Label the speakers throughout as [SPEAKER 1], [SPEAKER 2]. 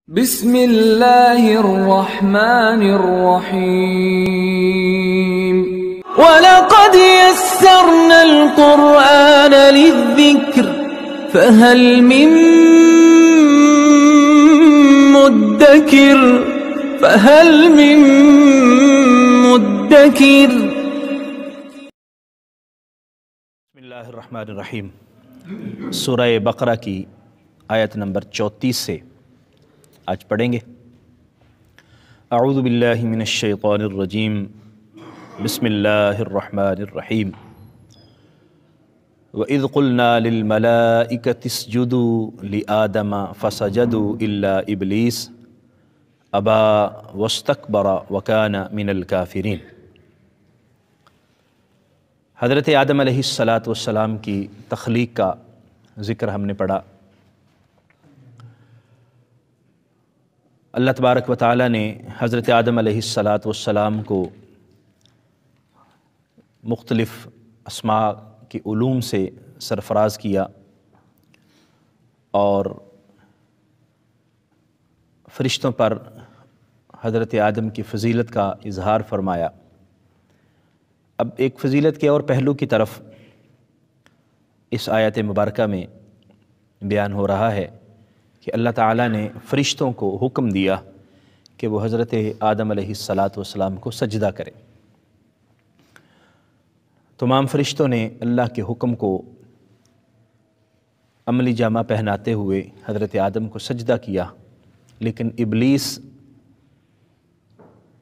[SPEAKER 1] بسم اللہ الرحمن الرحیم وَلَقَدْ يَسَّرْنَا الْقُرْآنَ لِلذِّكْرِ فَهَلْ مِن مُدَّكِرٍ
[SPEAKER 2] بسم اللہ الرحمن الرحیم۔ سورہ بقرہ کی آیت نمبر 34 سے آج پڑھیں گے۔ اعوذ باللہ من الشیطان الرجیم، بسم اللہ الرحمن الرحیم۔ وَإِذْ قُلْنَا لِلْمَلَائِكَةِ اسْجُدُوا لِآدَمَ فَسَجَدُوا إِلَّا إِبْلِيسَ أَبَى وَاسْتَكْبَرَ وَكَانَ مِنَ الْكَافِرِينَ۔ حضرت آدم علیہ السلام کی تخلیق کا ذکر ہم نے پڑھا۔ اللہ تبارک و تعالیٰ نے حضرت آدم علیہ السلام کو مختلف اسماء کی علوم سے سرفراز کیا اور فرشتوں پر حضرت آدم کی فضیلت کا اظہار فرمایا۔ اب ایک فضیلت کے اور پہلو کی طرف اس آیت مبارکہ میں بیان ہو رہا ہے کہ اللہ تعالیٰ نے فرشتوں کو حکم دیا کہ وہ حضرت آدم علیہ السلام کو سجدہ کریں۔ تمام فرشتوں نے اللہ کے حکم کو عملی جامہ پہناتے ہوئے حضرت آدم کو سجدہ کیا، لیکن ابلیس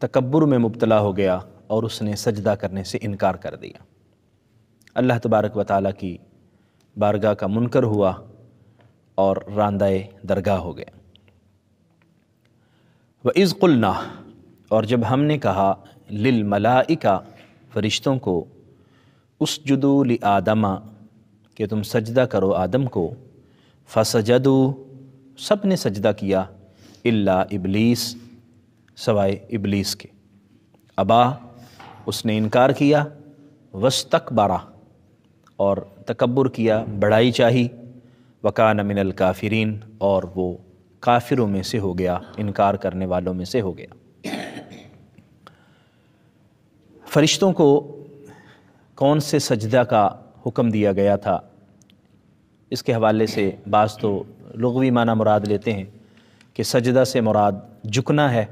[SPEAKER 2] تکبر میں مبتلا ہو گیا اور اس نے سجدہ کرنے سے انکار کر دیا۔ اللہ تبارک و تعالیٰ کی بارگاہ کا منکر ہوا اور راندہ درگاہ ہو گیا۔ وَإِذْ قُلْنَا، اور جب ہم نے کہا لِلْمَلَائِكَةِ فرشتوں کو، اسجدوا لِآدَمَ کہ تم سجدہ کرو آدم کو، فَسَجَدُوا سب نے سجدہ کیا، إِلَّا إِبْلِيسَ سوائے ابلیس کے، ابا اس نے انکار کیا، وَاسْتَكْبَرَ اور تکبر کیا، بڑائی چاہی، وَكَانَ مِنَ الْكَافِرِينَ اور وہ کافروں میں سے ہو گیا، انکار کرنے والوں میں سے ہو گیا۔ فرشتوں کو کون سے سجدہ کا حکم دیا گیا تھا، اس کے حوالے سے بعض تو لغوی معنی مراد لیتے ہیں کہ سجدہ سے مراد جھکنا ہے،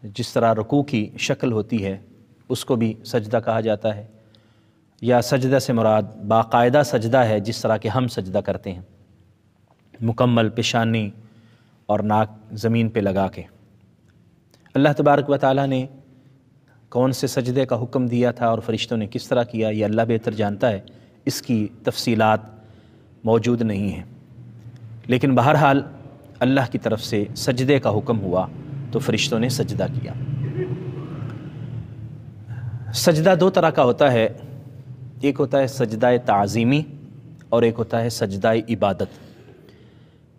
[SPEAKER 2] جس طرح رکوع کی شکل ہوتی ہے اس کو بھی سجدہ کہا جاتا ہے، یا سجدہ سے مراد باقاعدہ سجدہ ہے جس طرح کہ ہم سجدہ کرتے ہیں، مکمل پیشانی اور ناک زمین پہ لگا کے۔ اللہ تبارک و تعالیٰ نے کون سے سجدے کا حکم دیا تھا اور فرشتوں نے کس طرح کیا، یہ اللہ بہتر جانتا ہے، اس کی تفصیلات موجود نہیں ہیں، لیکن بہرحال اللہ کی طرف سے سجدے کا حکم ہوا تو فرشتوں نے سجدہ کیا۔ سجدہ دو طرح کا ہوتا ہے، ایک ہوتا ہے سجدہ تعظیمی اور ایک ہوتا ہے سجدہ عبادت۔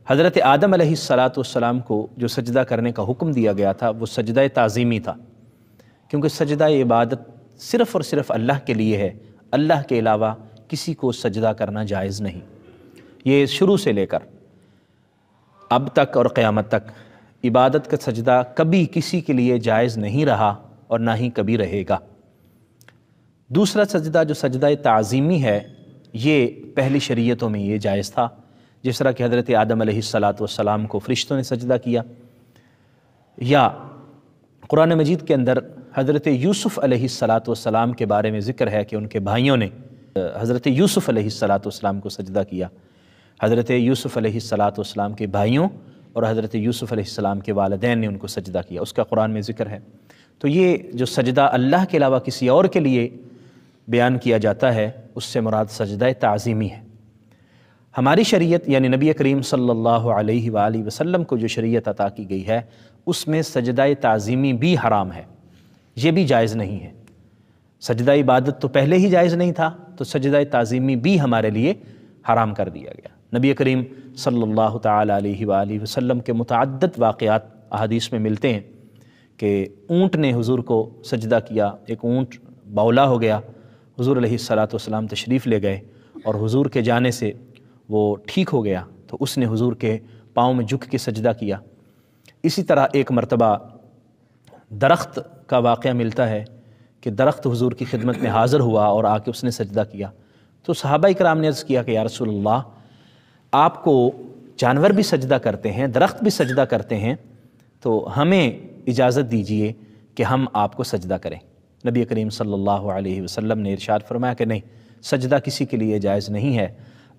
[SPEAKER 2] حضرت آدم علیہ السلام کو جو سجدہ کرنے کا حکم دیا گیا تھا وہ سجدہ تعظیمی تھا، کیونکہ سجدہ عبادت صرف اور صرف اللہ کے لیے ہے، اللہ کے علاوہ کسی کو سجدہ کرنا جائز نہیں۔ یہ شروع سے لے کر اب تک اور قیامت تک عبادت کا سجدہ کبھی کسی کے لیے جائز نہیں رہا اور نہ ہی کبھی رہے گا۔ دوسرا سجدہ جو سجدہ تعظیمی ہے، یہ پہلی شریعتوں میں یہ جائز تھا، جس طرح کہ حضرت آدم علیہ السلام کو فرشتوں نے سجدہ کیا، یا قرآن مجید کے اندر حضرت یوسف علیہ السلام کے بارے میں ذکر ہے کہ ان کے بھائیوں نے حضرت یوسف علیہ السلام کو سجدہ کیا۔ حضرت یوسف علیہ السلام کے بھائیوں اور حضرت یوسف علیہ السلام کے والدین نے ان کو سجدہ کیا، اس کا قرآن میں ذکر ہے۔ تو یہ جو سجدہ اللہ کے علاوہ کسی اور کے لیے بیان کیا جاتا ہے اس سے مراد سجدہ تعظیمی ہے۔ ہماری شریعت یعنی نبی کریم صلی اللہ علیہ وآلہ وسلم کو جو شریعت عطا کی گئی ہے اس میں سجدہ تعظیمی بھی حرام ہے، یہ بھی جائز نہیں ہے۔ سجدہ عبادت تو پہلے ہی جائز نہیں تھا، تو سجدہ تعظیمی بھی ہمارے لیے حرام کر دیا گیا۔ نبی کریم صلی اللہ تعالیٰ علیہ وآلہ وسلم کے متعدد واقعات احادیث میں ملتے ہیں کہ اونٹ نے حضور کو سجدہ کیا، ایک اونٹ بولا ہو گیا، حضور علیہ السلام تشریف لے گئے اور حضور کے جانے سے وہ ٹھیک ہو گیا، تو اس نے حضور کے پاؤں میں جھک کے سجدہ کیا۔ اسی طرح ایک مرتبہ درخت کا واقعہ ملتا ہے کہ درخت حضور کی خدمت میں حاضر ہوا اور آ کے اس نے سجدہ کیا، تو صحابہ کرام نے عرض کیا کہ یا رسول اللہ، آپ کو جانور بھی سجدہ کرتے ہیں، درخت بھی سجدہ کرتے ہیں، تو ہمیں اجازت دیجئے کہ ہم آپ کو سجدہ کریں۔ نبی کریم صلی اللہ علیہ وسلم نے ارشاد فرمایا کہ نہیں، سجدہ کسی کے لیے جائز نہیں ہے۔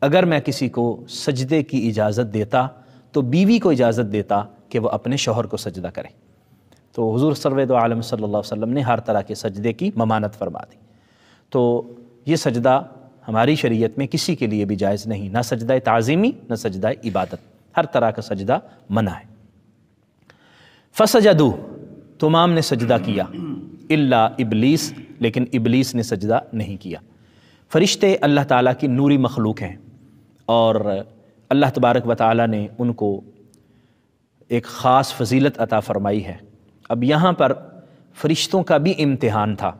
[SPEAKER 2] اگر میں کسی کو سجدے کی اجازت دیتا تو بیوی کو اجازت دیتا کہ وہ اپنے شوہر کو سجدہ کرے۔ تو حضور سرور دو عالم صلی اللہ علیہ وسلم نے ہر طرح کے سجدے کی ممانعت فرما دی۔ تو یہ سجدہ ہماری شریعت میں کسی کے لیے بھی جائز نہیں، نہ سجدہ تعظیمی نہ سجدہ عبادت، ہر طرح کا سجدہ منع ہے۔ فسجدوا، تمام نے سجدہ کیا، الا ابلیس، لیکن ابلیس نے سجدہ نہیں کیا۔ فرشتے اللہ تعالیٰ کی نوری مخلوق ہیں اور اللہ تبارک و تعالیٰ نے ان کو ایک خاص فضیلت عطا فرمائی ہے۔ اب یہاں پر فرشتوں کا بھی امتحان تھا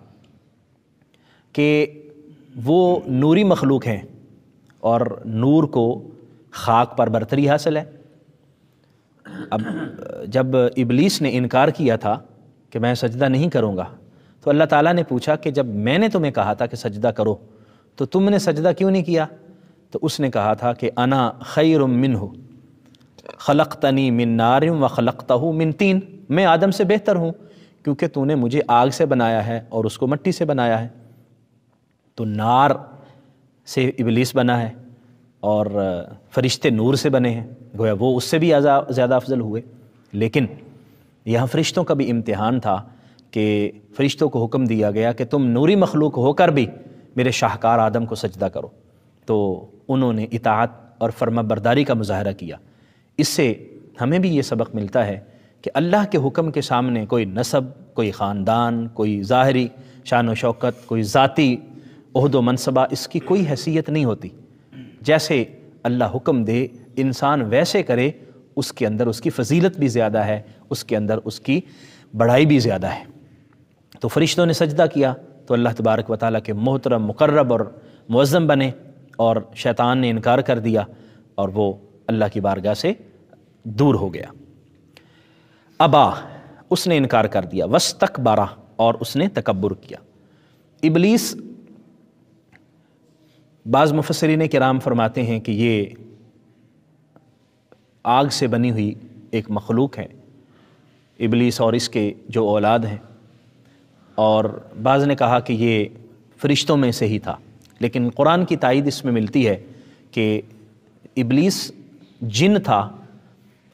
[SPEAKER 2] کہ وہ نوری مخلوق ہیں اور نور کو خاک پر برتری حاصل ہے۔ اب جب ابلیس نے انکار کیا تھا کہ میں سجدہ نہیں کروں گا، تو اللہ تعالیٰ نے پوچھا کہ جب میں نے تمہیں کہا تھا کہ سجدہ کرو تو تم نے سجدہ کیوں نہیں کیا؟ تو اس نے کہا تھا کہ انا خیر منہ خلقتنی من نار و خلقتہ من طین، میں آدم سے بہتر ہوں کیونکہ تو نے مجھے آگ سے بنایا ہے اور اس کو مٹی سے بنایا ہے۔ تو نار سے ابلیس بنا ہے اور فرشتے نور سے بنے ہیں، گویا وہ اس سے بھی زیادہ افضل ہوئے۔ لیکن یہاں فرشتوں کا بھی امتحان تھا کہ فرشتوں کو حکم دیا گیا کہ تم نوری مخلوق ہو کر بھی میرے شاہکار آدم کو سجدہ کرو، تو انہوں نے اطاعت اور فرما برداری کا مظاہرہ کیا۔ اس سے ہمیں بھی یہ سبق ملتا ہے کہ اللہ کے حکم کے سامنے کوئی نسب، کوئی خاندان، کوئی ظاہری شان و شوکت، کوئی ذاتی عہد و منصبہ، اس کی کوئی حیثیت نہیں ہوتی۔ جیسے اللہ حکم دے انسان ویسے کرے، اس کے اندر اس کی فضیلت بھی زیادہ ہے، اس کے اندر اس کی بڑائی بھی زیادہ ہے۔ تو فرشتوں نے سجدہ کیا تو اللہ تبارک و تعالیٰ کے محترم، مقرب اور معظم بنے، اور شیطان نے انکار کر دیا اور وہ اللہ کی بارگاہ سے دور ہو گیا۔ ابا، اس نے انکار کر دیا، واستکبر، اور اس نے تکبر کیا۔ ابلیس، بعض مفسرین کرام فرماتے ہیں کہ یہ آگ سے بنی ہوئی ایک مخلوق ہے، ابلیس اور اس کے جو اولاد ہیں، اور بعض نے کہا کہ یہ فرشتوں میں سے ہی تھا، لیکن قرآن کی تائید اس میں ملتی ہے کہ ابلیس جن تھا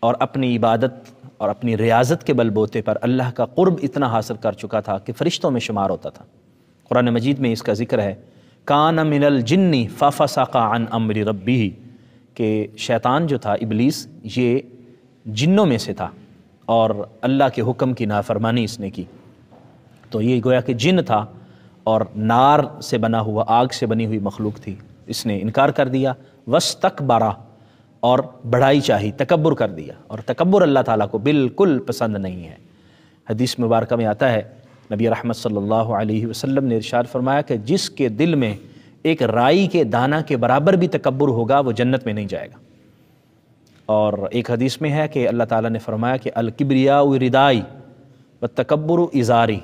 [SPEAKER 2] اور اپنی عبادت اور اپنی ریاضت کے بل بوتے پر اللہ کا قرب اتنا حاصل کر چکا تھا کہ فرشتوں میں شمار ہوتا تھا۔ قرآن مجید میں اس کا ذکر ہے، کان من الجن ففسق عن امر ربہ، کہ شیطان جو تھا، ابلیس، یہ جنوں میں سے تھا اور اللہ کے حکم کی نافرمانی اس نے کی۔ تو یہ گویا کہ جن تھا اور نار سے بنا ہوا، آگ سے بنی ہوئی مخلوق تھی، اس نے انکار کر دیا۔ واستکبر، اور بڑائی چاہی، تکبر کر دیا، اور تکبر اللہ تعالیٰ کو بالکل پسند نہیں ہے۔ حدیث مبارکہ میں آتا ہے، نبی رحمت صلی اللہ علیہ وسلم نے ارشاد فرمایا کہ جس کے دل میں ایک رائی کے دانہ کے برابر بھی تکبر ہوگا وہ جنت میں نہیں جائے گا۔ اور ایک حدیث میں ہے کہ اللہ تعالیٰ نے فرمایا کہ الکبریاء ردائی والتکبر ازاری،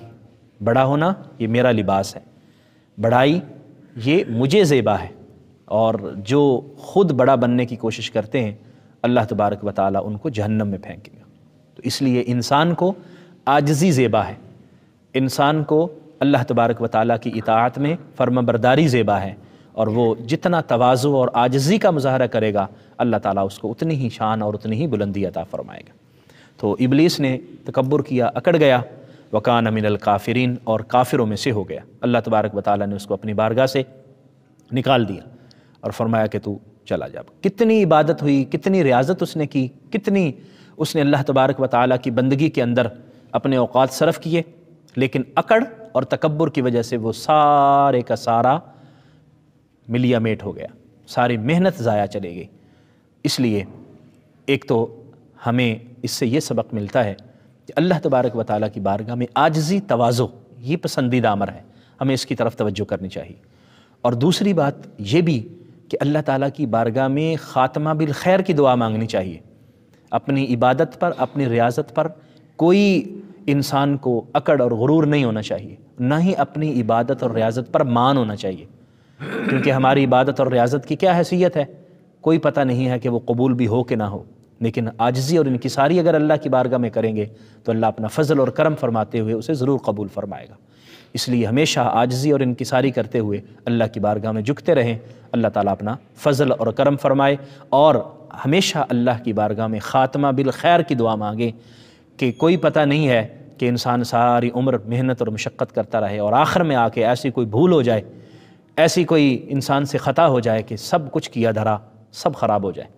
[SPEAKER 2] بڑا ہونا یہ میرا لباس ہے، بڑائی یہ مجھے زیبا ہے، اور جو خود بڑا بننے کی کوشش کرتے ہیں اللہ تبارک و تعالیٰ ان کو جہنم میں پھینکے گا۔ تو اس لیے انسان کو عاجزی زیبا ہے، انسان کو اللہ تبارک و تعالیٰ کی اطاعت میں فرما برداری زیبا ہے، اور وہ جتنا تواضع اور عاجزی کا مظاہرہ کرے گا اللہ تعالیٰ اس کو اتنی ہی شان اور اتنی ہی بلندی عطا فرمائے گا۔ تو ابلیس نے تکبر کیا، اکڑ گیا، وکان من الکافرین، اور کافروں میں سے ہو گیا۔ اللہ تبارک و تعالیٰ نے اس کو اپنی بارگاہ سے نکال دیا اور فرمایا کہ تو چلا جا۔ کتنی عبادت ہوئی، کتنی ریاضت اس نے کی، کتنی اس نے اللہ تبارک و تعالیٰ کی بندگی کے اندر اپنے اوقات صرف کیے، لیکن اکڑ اور تکبر کی وجہ سے وہ سارے کا سارا ملیا میٹ ہو گیا، ساری محنت ضائع چلے گئی۔ اس لیے ایک تو ہمیں اس سے یہ سبق ملتا ہے کہ اللہ تبارک و تعالیٰ کی بارگاہ میں عاجزی، تواضع، یہ پسندیدہ امر ہے، ہمیں اس کی طرف توجہ کرنی چاہیے۔ اور دوسری بات یہ بھی کہ اللہ تعالیٰ کی بارگاہ میں خاتمہ بالخیر کی دعا مانگنی چاہیے۔ اپنی عبادت پر، اپنی ریاضت پر کوئی انسان کو اکڑ اور غرور نہیں ہونا چاہیے، نہ ہی اپنی عبادت اور ریاضت پر مان ہونا چاہیے، کیونکہ ہماری عبادت اور ریاضت کی کیا حیثیت ہے، کوئی پتہ نہیں ہے کہ وہ قبول بھی ہو کہ نہ ہو، لیکن عاجزی اور انکساری اگر اللہ کی بارگاہ میں کریں گے تو اللہ اپنا فضل اور کرم فرماتے ہوئے اسے ضرور قبول فرمائے گا۔ اس لیے ہمیشہ عاجزی اور انکساری کرتے ہوئے اللہ کی بارگاہ میں جھکتے رہیں، اللہ تعالیٰ اپنا فضل اور کرم فرمائے، اور ہمیشہ اللہ کی بارگاہ میں خاتمہ بالخیر کی دعا مانگیں کہ کوئی پتہ نہیں ہے کہ انسان ساری عمر محنت اور مشقت کرتا رہے اور آخر میں آ کے ایسی کوئی بھول ہو جائے، ایسی کوئی انسان سے خطا ہو جائے کہ سب کچھ کیا دھرا سب خراب ہو جائے۔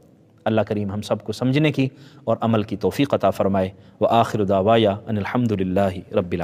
[SPEAKER 2] اللہ کریم ہم سب کو سمجھنے کی اور عمل کی توفیق عطا فرمائے۔ وآخر دعوایا ان الحمد للہ رب العالمین۔